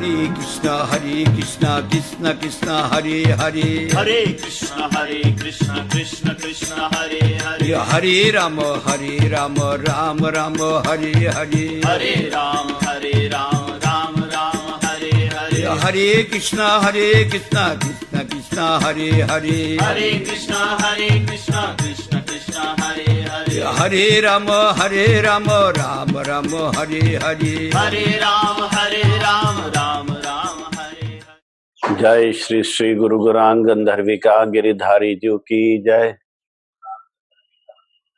कृष्णा कृष्ण कृष्ण हरे हरे, हरे कृष्ण कृष्ण कृष्ण हरे हरे, हरे राम राम राम हरे हरे, हरे राम राम राम हरे हरे, हरे कृष्णा कृष्ण कृष्ण हरे हरे, हरे कृष्ण कृष्ण कृष्ण हरे हरे, हरे राम राम राम हरे हरे, हरे राम राम राम हरे हरे। जय श्री श्री गुरु गौरांग गंधर्विका गिरिधारी जी की जय।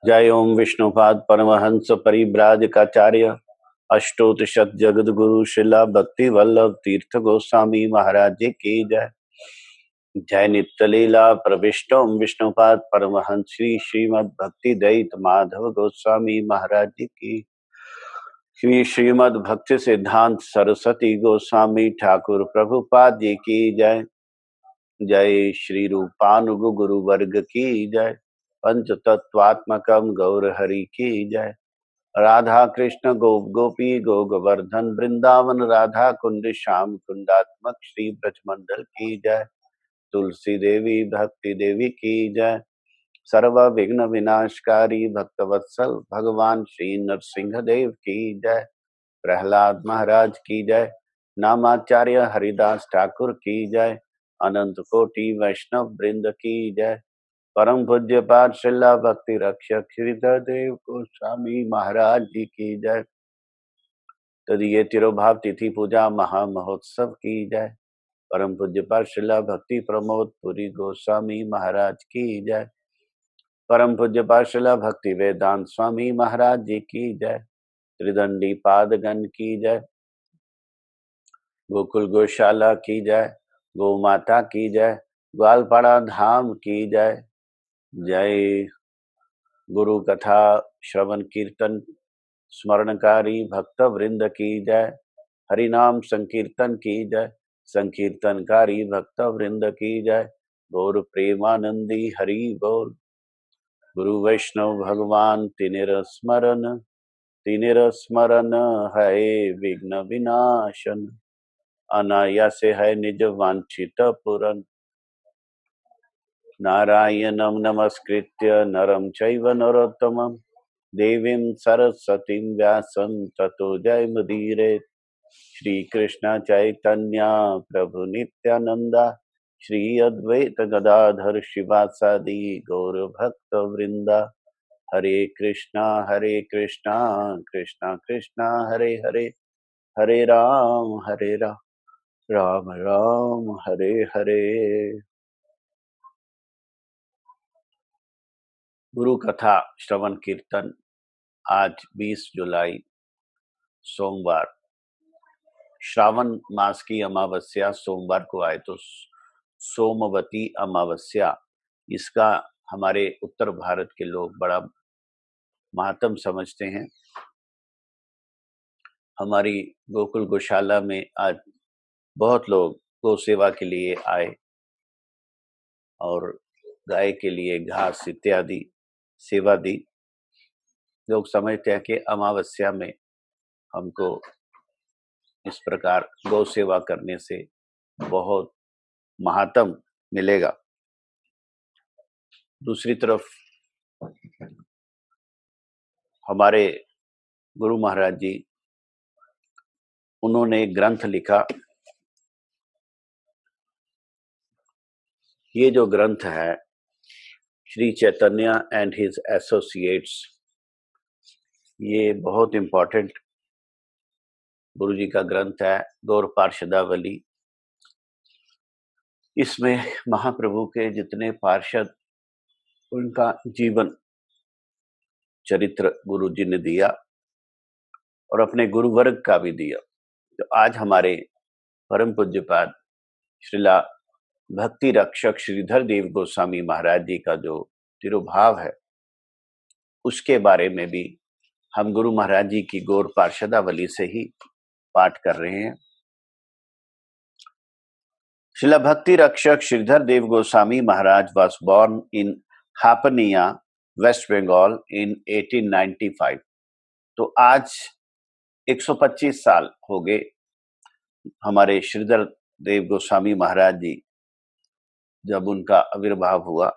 जय ओम विष्णुपाद परमहंस परिव्राजकाचार्य अष्टोत शत जगत गुरु शिला भक्ति वल्लभ तीर्थ गोस्वामी महाराज जी की जय। जय नित्य लीला प्रविष्टोम विष्णुपाद परमहंस श्री श्रीमद भक्ति दयित माधव गोस्वामी महाराज जी की। श्री श्रीमद भक्ति सिद्धांत सरस्वती गोस्वामी ठाकुर प्रभुपाद जी की जय। जय श्री रूपानुग गुरु वर्ग की जय। पंच तत्वात्मकम गौर हरि की जय। राधा कृष्ण गोप गोपी गो गोवर्धन वृंदावन राधा कुंड श्याम कुंडात्मक श्री ब्रजमंडल की जय। तुलसी देवी भक्ति देवी की जय। सर्व विघ्न विनाशकारी भक्तवत्सल भगवान श्री नरसिंह देव की जय। प्रहलाद महाराज की जय। नामाचार्य हरिदास ठाकुर की जय। अनंत कोटि वैष्णव वृंद की जय। परम पूज्य पाठ शिला भक्ति रक्षक श्रीधर देव गोस्वामी महाराज जी की जय। तदीय तिरुभाव तिथि पूजा महा महोत्सव की जय। परम पूज्य पाठ शिला भक्ति प्रमोद पुरी गोस्वामी महाराज की जय। परम पूज्य पाठ शिला भक्ति वेदांत स्वामी महाराज जी की जय। त्रिदंडी पादगण की जय। गोकुल गौशाला की जय। गौ माता की जय। ग्वालपाड़ा धाम की जय। जय गुरु कथा श्रवण कीर्तन स्मरणकारी भक्त वृंद की जय। हरिनाम संकीर्तन की जय। संकीर्तनकारी भक्त वृंद की जय। गौर प्रेमानंदी हरि बोल। गुरु वैष्णव भगवान तिनेर स्मरण है विघ्न विनाशन। अनायास है निज वांछित पूरन। नारायणं नमस्कृत्य नरं चैव नरोत्तमं देवीं सरस्वतीं व्यासं ततो जयमुदीरयेत्। श्री कृष्ण चैतन्य प्रभु नित्यानंदा श्री अद्वैत गदाधर शिवासादि गौर भक्त वृंदा। हरे कृष्णा कृष्णा कृष्णा हरे हरे, हरे राम राम राम हरे हरे। गुरु कथा श्रवण कीर्तन आज 20 जुलाई सोमवार, श्रावण मास की अमावस्या सोमवार को आए तो सोमवती अमावस्या, इसका हमारे उत्तर भारत के लोग बड़ा महात्म समझते हैं। हमारी गोकुल गौशाला में आज बहुत लोग गौ सेवा के लिए आए और गाय के लिए घास इत्यादि सेवा दी। लोग समझते हैं कि अमावस्या में हमको इस प्रकार गौ सेवा करने से बहुत महात्म मिलेगा। दूसरी तरफ हमारे गुरु महाराज जी, उन्होंने एक ग्रंथ लिखा। ये जो ग्रंथ है Shri Chaitanya and his associates, ये बहुत इम्पोर्टेंट गुरु जी का ग्रंथ है, गौर पार्षदावली। इसमें महाप्रभु के जितने पार्षद, उनका जीवन चरित्र गुरु जी ने दिया और अपने गुरु वर्ग का भी दिया। तो आज हमारे परम पूज्यपाद श्रीला भक्ति रक्षक श्रीधर देव गोस्वामी महाराज जी का जो तिरुभाव है, उसके बारे में भी हम गुरु महाराज जी की गौर पार्षदावली से ही पाठ कर रहे हैं। Srila Bhakti Rakshak Sridhar Dev Goswami Maharaj was born in Hapania, West Bengal in 1895। तो आज 125 साल हो गए हमारे श्रीधर देव गोस्वामी महाराज जी जब उनका आविर्भाव हुआ,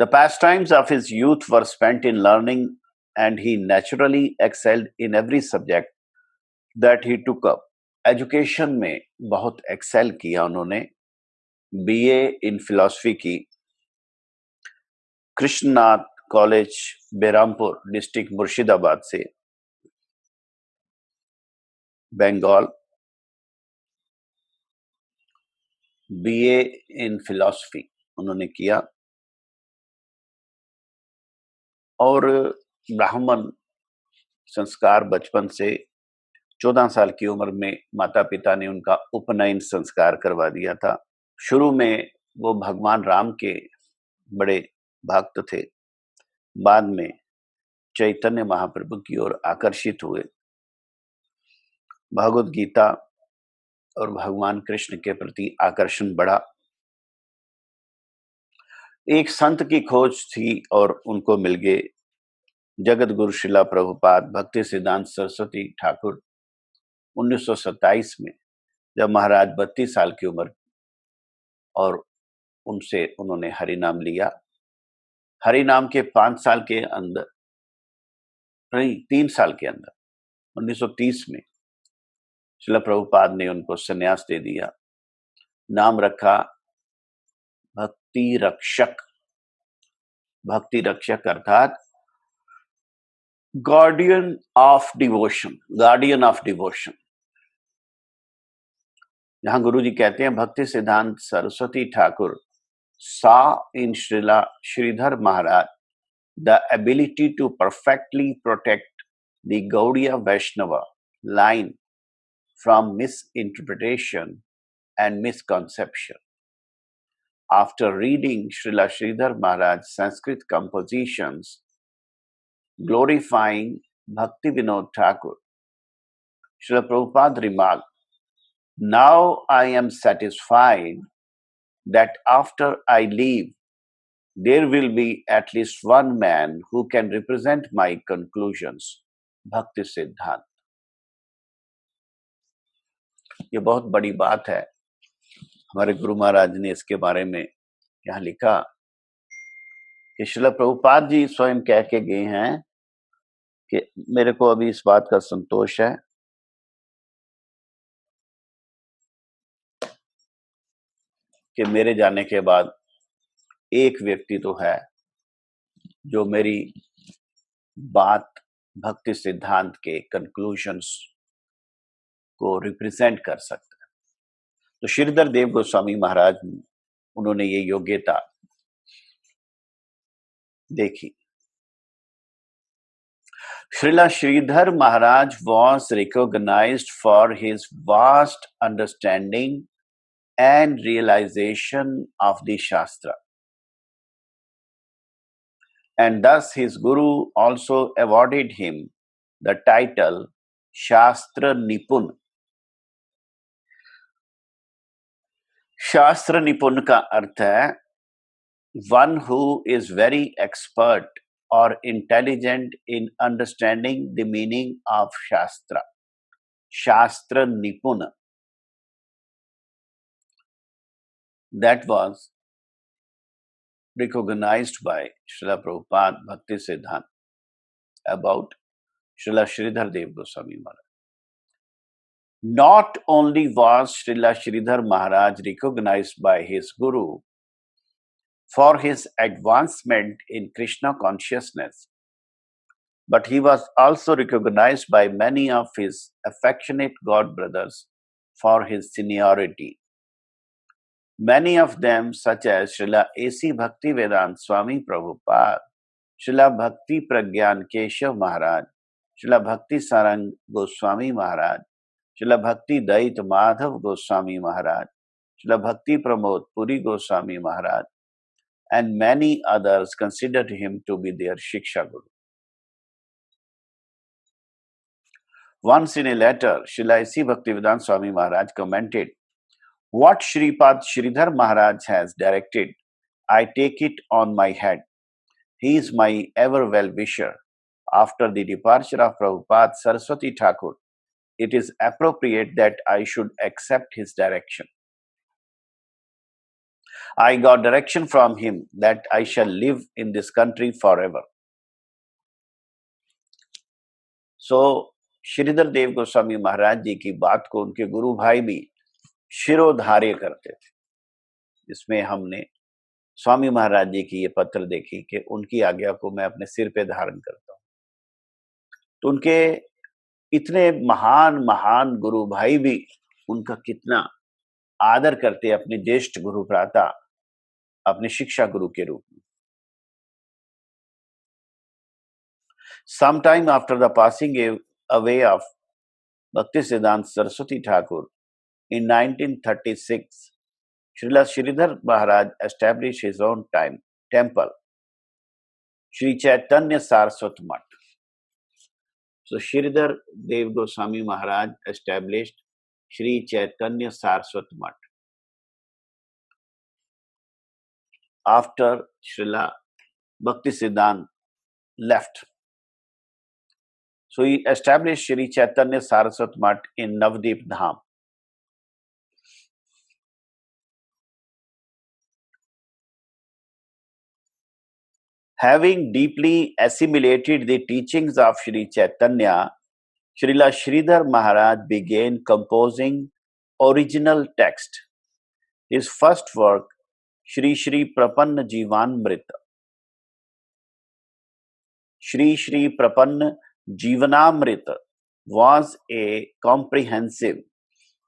the pastimes of his youth were spent in learning and he naturally excelled in every subject that he took up. Education में बहुत एक्सेल किया उन्होंने। बीए इन फिलॉसफी की कृष्णनाथ कॉलेज बेरामपुर डिस्ट्रिक्ट मुर्शिदाबाद से, बंगाल। बीए इन फिलॉसफी उन्होंने किया और ब्राह्मण संस्कार बचपन से 14 साल की उम्र में माता पिता ने उनका उपनयन संस्कार करवा दिया था। शुरू में वो भगवान राम के बड़े भक्त थे, बाद में चैतन्य महाप्रभु की ओर आकर्षित हुए। भगवद गीता और भगवान कृष्ण के प्रति आकर्षण बढ़ा। एक संत की खोज थी और उनको मिल गए जगत गुरु श्रीला प्रभुपाद भक्ति सिद्धांत सरस्वती ठाकुर। 1927 में जब महाराज 32 साल की उम्र और उनसे उन्होंने हरि नाम लिया। हरि नाम के 5 साल के अंदर, नहीं 3 साल के अंदर 1930 में श्रीला प्रभुपाद ने उनको संन्यास दे दिया। नाम रखा भक्ति रक्षक। भक्ति रक्षक अर्थात guardian of devotion. Guardian of devotion. जहां गुरु जी कहते हैं भक्ति सिद्धांत Saraswati Thakur saw in Srila Sridhar Maharaj the ability to perfectly protect the Gaudiya Vaishnava line from misinterpretation and misconception. After reading Srila Sridhar Maharaj's Sanskrit compositions glorifying Bhakti Vinod Thakur, Srila Prabhupada remarked, "Now I am satisfied that after I leave, there will be at least one man who can represent my conclusions." Bhakti Siddhant। ये बहुत बड़ी बात है। हमारे गुरु महाराज ने इसके बारे में यहाँ लिखा कि श्रील प्रभुपाद जी स्वयं कह के गए हैं कि मेरे को अभी इस बात का संतोष है कि मेरे जाने के बाद एक व्यक्ति तो है जो मेरी बात भक्ति सिद्धांत के कंक्लूजन्स को रिप्रेजेंट कर सकता है। तो श्रीधर देव गोस्वामी महाराज उन्होंने ये योग्यता देखी। Srila Sridhar Maharaj was recognized for his vast understanding and realization of the Shastra. And thus his Guru also awarded him the title Shastra Nipun. Shastra Nipun का अर्थ है one who is very expert or intelligent in understanding the meaning of Shastra. Shastra Nipuna. That was recognized by Srila Prabhupada Bhakti Siddhant about Srila Sridhar Dev Goswami Maharaj. Not only was Srila Sridhar Maharaj recognized by his Guru for his advancement in Krishna consciousness, but he was also recognized by many of his affectionate God brothers for his seniority. Many of them, such as Srila A.C. Bhaktivedanta Swami Prabhupada, Srila Bhakti Pragyan Keshav Maharaj, Srila Bhakti Sarang Goswami Maharaj, Srila Bhakti Dait Madhav Goswami Maharaj, Srila Bhakti Pramod Puri Goswami Maharaj, and many others considered him to be their Shiksha Guru. Once in a letter, Srila A.C. Bhaktivedanta Swami Maharaj commented, "What Shripad Sridhar Maharaj has directed, I take it on my head. He is my ever well-wisher. After the departure of Prabhupada Saraswati Thakur, it is appropriate that I should accept his direction. I got direction from him that I shall live in this country forever. So Shridhar Dev Goswami महाराज जी की बात को उनके गुरु भाई भी शिरोधार्य करते थे, जिसमें हमने स्वामी महाराज जी की ये पत्र देखी कि उनकी आज्ञा को मैं अपने सिर पे धारण करता हूं। तो उनके इतने महान महान गुरु भाई भी उनका कितना आदर करते अपने ज्येष्ठ गुरु भ्राता, अपने शिक्षा गुरु के रूप में। Sometime after the passing away of Bhaktisiddhanta Saraswati Thakur in 1936, Srila Sridhar Maharaj established his own temple, Sri Chaitanya Saraswat Math. So Sridhar Dev Goswami Maharaj established Sri Chaitanya Saraswat Math after Srila Bhaktisiddhanta left. So he established Sri Chaitanya Saraswat Math in Navdeep Dham. Having deeply assimilated the teachings of Sri Chaitanya, Srila Sridhar Maharaj began composing original text. His first work, Shri Shri Prapanna Jivanamrita, Shri Shri Prapanna Jivanamrita was a comprehensive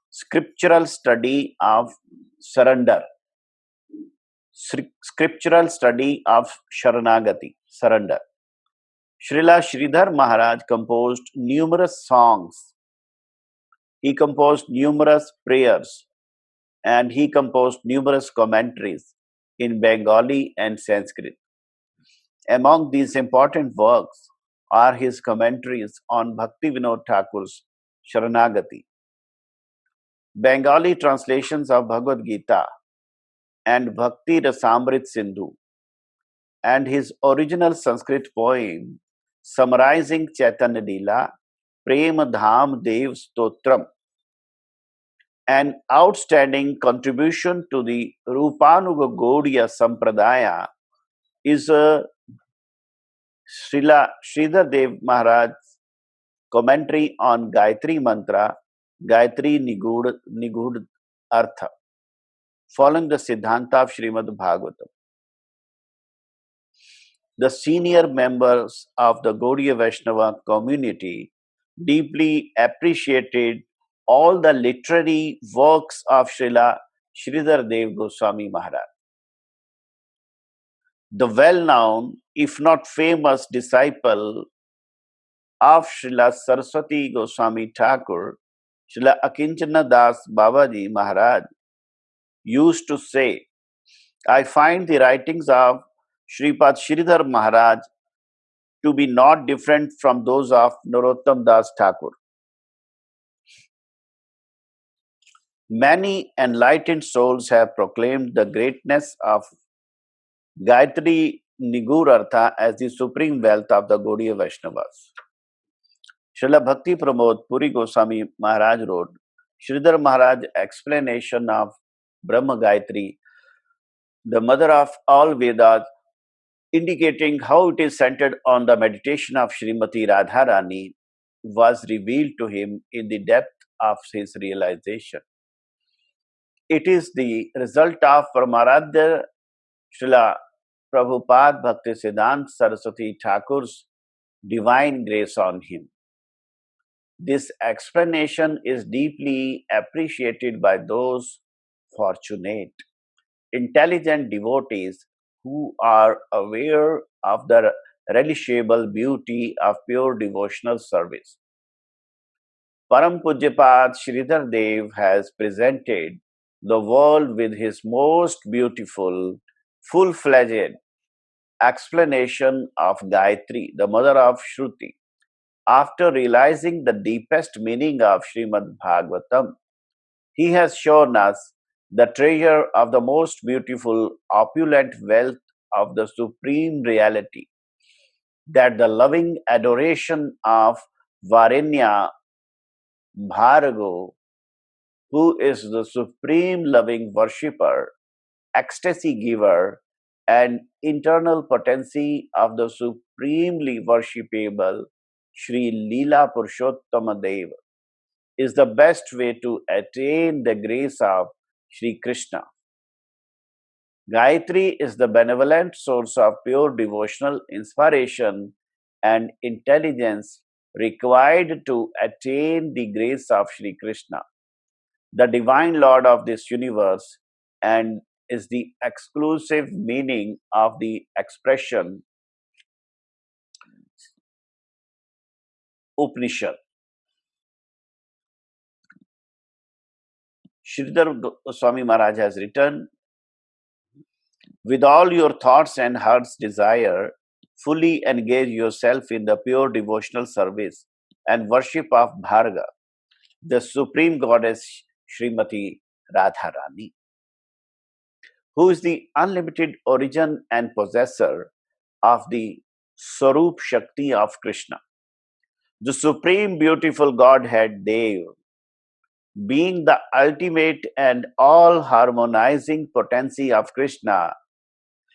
scriptural study of surrender, scriptural study of Sharanagati, surrender. Srila Sridhar Maharaj composed numerous songs. He composed numerous prayers and he composed numerous commentaries in Bengali and Sanskrit. Among these important works are his commentaries on Bhakti Vinod Thakur's Sharanagati, Bengali translations of Bhagavad Gita and Bhakti Rasamrit Sindhu, and his original Sanskrit poem summarizing Chaitanya Leela, Prema Dham Dev Stotram, an outstanding contribution to the Rupanuga Gaudiya Sampradaya is Srila Sridhar Dev Maharaj's commentary on Gayatri Mantra, Gayatri Nigud Artha, following the Siddhanta of Srimad Bhagavatam. The senior members of the Gaudiya Vaishnava community deeply appreciated all the literary works of Srila Sridhar Dev Goswami Maharaj. The well-known, if not famous, disciple of Srila Saraswati Goswami Thakur, Srila Akinchana Das Babaji Maharaj, used to say, I find the writings of Sripad Sridhar Maharaj to be not different from those of Narottam Das Thakur. Many enlightened souls have proclaimed the greatness of Gayatri Nigur Artha as the supreme wealth of the Gaudiya Vaishnavas. Srila Bhakti Pramod Puri Goswami Maharaj wrote, Sridhar Maharaj explanation of Brahma Gayatri, the mother of all Vedas, indicating how it is centered on the meditation of Srimati Radharani, was revealed to him in the depth of his realization. It is the result of Paramaradhya Srila Prabhupada Bhaktisiddhanta Saraswati Thakur's divine grace on him. This explanation is deeply appreciated by those fortunate, intelligent devotees who are aware of the relishable beauty of pure devotional service. Param Pujyapad Sridhar Dev has presented the world with his most beautiful, full-fledged explanation of Gayatri, the mother of Shruti. After realizing the deepest meaning of Srimad Bhagavatam, he has shown us the treasure of the most beautiful, opulent wealth of the Supreme Reality, that the loving adoration of Varenya, Bhargo, who is the supreme loving worshipper, ecstasy giver, and internal potency of the supremely worshipable Sri Leela Purushottama Deva, is the best way to attain the grace of Sri Krishna. Gayatri is the benevolent source of pure devotional inspiration and intelligence required to attain the grace of Sri Krishna, the divine Lord of this universe, and is the exclusive meaning of the expression Upanishad. Sridhar Goswami Maharaj has written, with all your thoughts and heart's desire, fully engage yourself in the pure devotional service and worship of Bharga, the supreme goddess Srimati Radharani, who is the unlimited origin and possessor of the Swarup Shakti of Krishna. The supreme beautiful Godhead Dev, being the ultimate and all harmonizing potency of Krishna,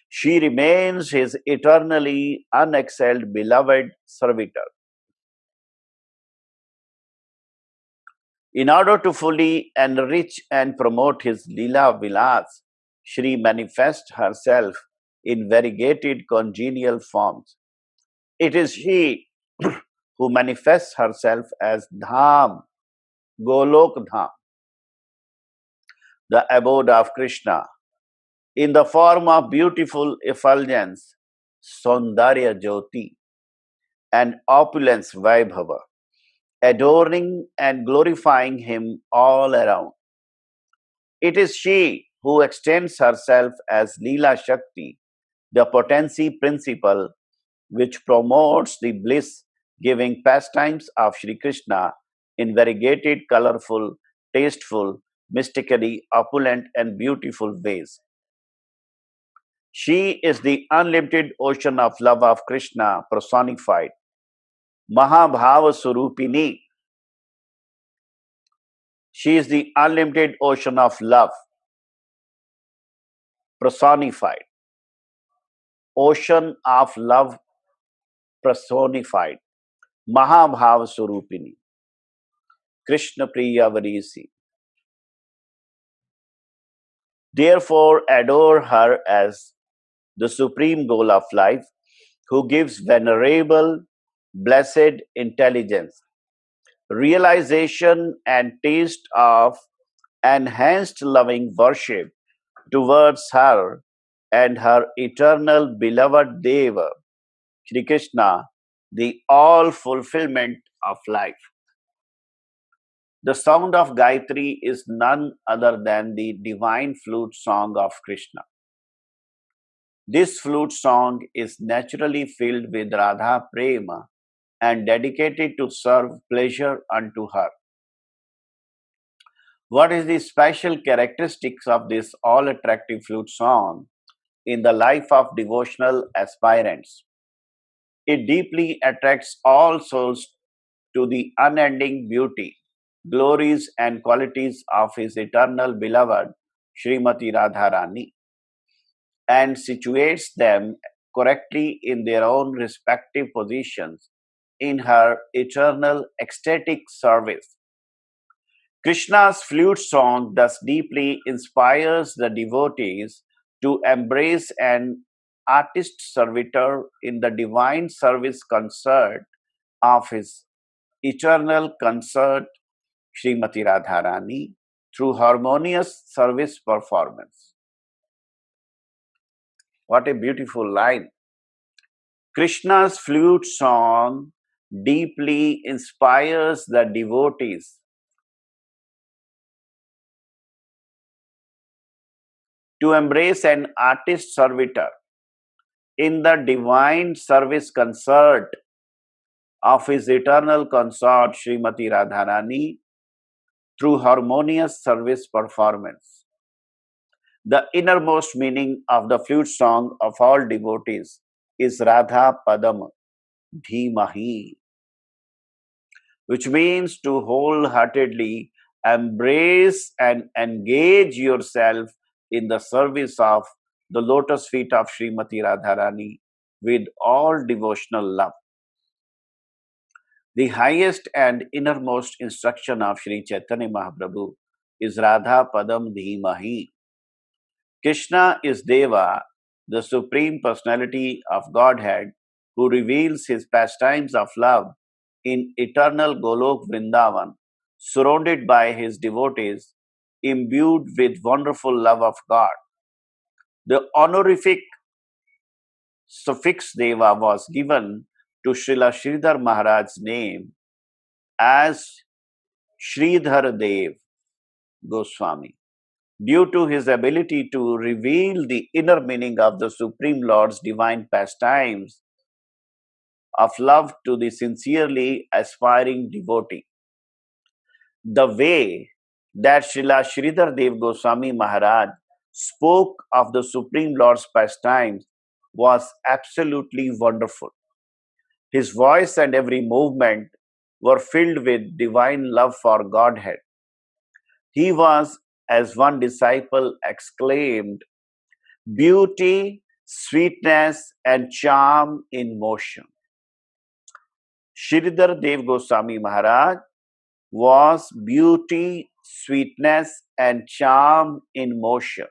she remains his eternally unexcelled beloved servitor. In order to fully enrich and promote his Leela Vilas, Shri manifests herself in variegated congenial forms. It is she who manifests herself as Dham, Golok Dham, the abode of Krishna, in the form of beautiful effulgence, Saundarya Jyoti, and opulence Vaibhava, adorning and glorifying him all around. It is she who extends herself as Leela Shakti, the potency principle which promotes the bliss giving pastimes of Sri Krishna in variegated, colorful, tasteful, mystically opulent, and beautiful ways. She is the unlimited ocean of love of Krishna personified, Mahabhava Surupini. She is the unlimited ocean of love personified, ocean of love personified, Mahabhava Surupini, Krishna Priya Varisi. Therefore, adore her as the supreme goal of life, who gives venerable, blessed intelligence, realization, and taste of enhanced loving worship towards her and her eternal beloved Deva, Shri Krishna, the all fulfillment of life. The sound of Gayatri is none other than the divine flute song of Krishna. This flute song is naturally filled with Radha Prema and dedicated to serve pleasure unto her. What is the special characteristics of this all-attractive flute song in the life of devotional aspirants? It deeply attracts all souls to the unending beauty, glories, and qualities of his eternal beloved Srimati Radharani, and situates them correctly in their own respective positions in her eternal ecstatic service. Krishna's flute song thus deeply inspires the devotees to embrace an artist servitor in the divine service concert of his eternal consort, Srimati Radharani, through harmonious service performance. What a beautiful line. Krishna's flute song deeply inspires the devotees to embrace an artist servitor in the divine service concert of his eternal consort, Srimati Radharani, through harmonious service performance. The innermost meaning of the flute song of all devotees is Radha Padam Dhimahi. which means to wholeheartedly embrace and engage yourself in the service of the lotus feet of Srimati Radharani with all devotional love. The highest and innermost instruction of Sri Chaitanya Mahaprabhu is Radha Padam Dhimahi. Krishna is Deva, the Supreme Personality of Godhead, who reveals his pastimes of love in eternal Golok Vrindavan, surrounded by his devotees, imbued with wonderful love of God. The honorific suffix Deva was given to Srila Sridhar Maharaj's name as Sridhar Dev Goswami, due to his ability to reveal the inner meaning of the Supreme Lord's divine pastimes of love to the sincerely aspiring devotee. The way that Srila Sridhar Dev Goswami Maharaj spoke of the Supreme Lord's pastimes was absolutely wonderful. His voice and every movement were filled with divine love for Godhead. He was, as one disciple exclaimed, beauty, sweetness, and charm in motion. Sridhar Dev Goswami Maharaj was beauty, sweetness, and charm in motion.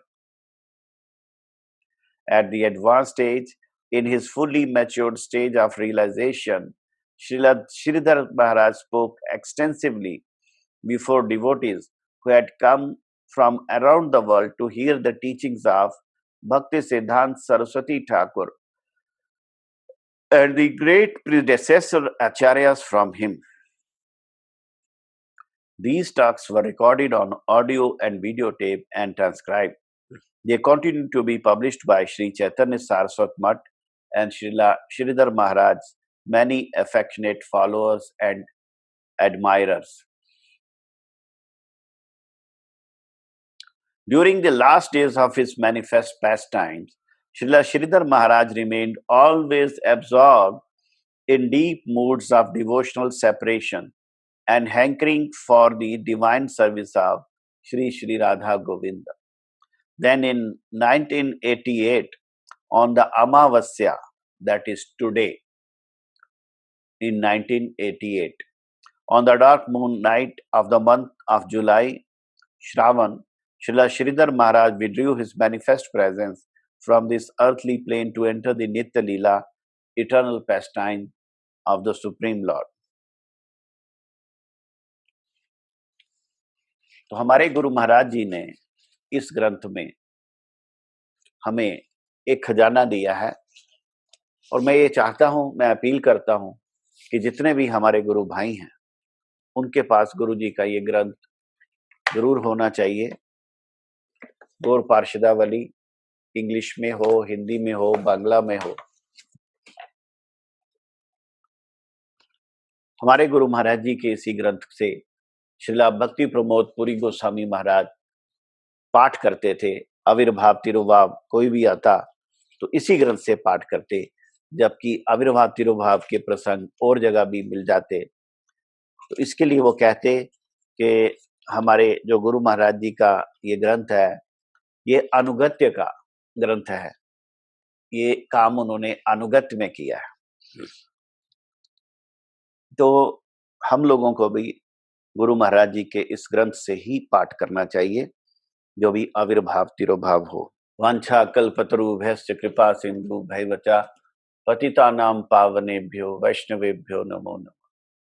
At the advanced stage, in his fully matured stage of realization, Sridhar Maharaj spoke extensively before devotees who had come from around the world to hear the teachings of Bhakti Siddhanta Saraswati Thakur and the great predecessor acharyas from him. These talks were recorded on audio and videotape and transcribed. They continue to be published by Sri Chaitanya Saraswat Math and Sridhar Maharaj's many affectionate followers and admirers. During the last days of his manifest pastimes, Srila Sridhar Maharaj remained always absorbed in deep moods of devotional separation and hankering for the divine service of Sri Sri Radha Govinda. Then in 1988, on the Amavasya, that is today, in 1988, on the dark moon night of the month of July, Shravan, Srila Sridhar Maharaj withdrew his manifest presence from this earthly plane to enter the Nitya Leela, eternal pastime of the Supreme Lord. तो हमारे गुरु महाराज जी ने इस ग्रंथ में हमें एक खजाना दिया है और मैं ये चाहता हूं, मैं अपील करता हूं कि जितने भी हमारे गुरु भाई हैं उनके पास गुरु जी का ये ग्रंथ जरूर होना चाहिए। गौर पार्षदावली इंग्लिश में हो, हिंदी में हो, बांग्ला में हो। हमारे गुरु महाराज जी के इसी ग्रंथ से श्रीला भक्ति प्रमोद पुरी गोस्वामी महाराज पाठ करते थे। आविर्भाव तिरुभाव कोई भी आता तो इसी ग्रंथ से पाठ करते, जबकि आविर्भाव तिरुभाव के प्रसंग और जगह भी मिल जाते। तो इसके लिए वो कहते कि हमारे जो गुरु महाराज जी का ये ग्रंथ है, ये अनुगत्य का ग्रंथ है, ये काम उन्होंने अनुगत्य में किया है। तो हम लोगों को भी गुरु महाराज जी के इस ग्रंथ से ही पाठ करना चाहिए, जो भी आविर्भाव तिरोभाव हो। वांछा कल्पतरुभ्यश्च कृपा सिंधु भैवचा पतितानां पावनेभ्यो वैष्णवेभ्यो नमो नमः।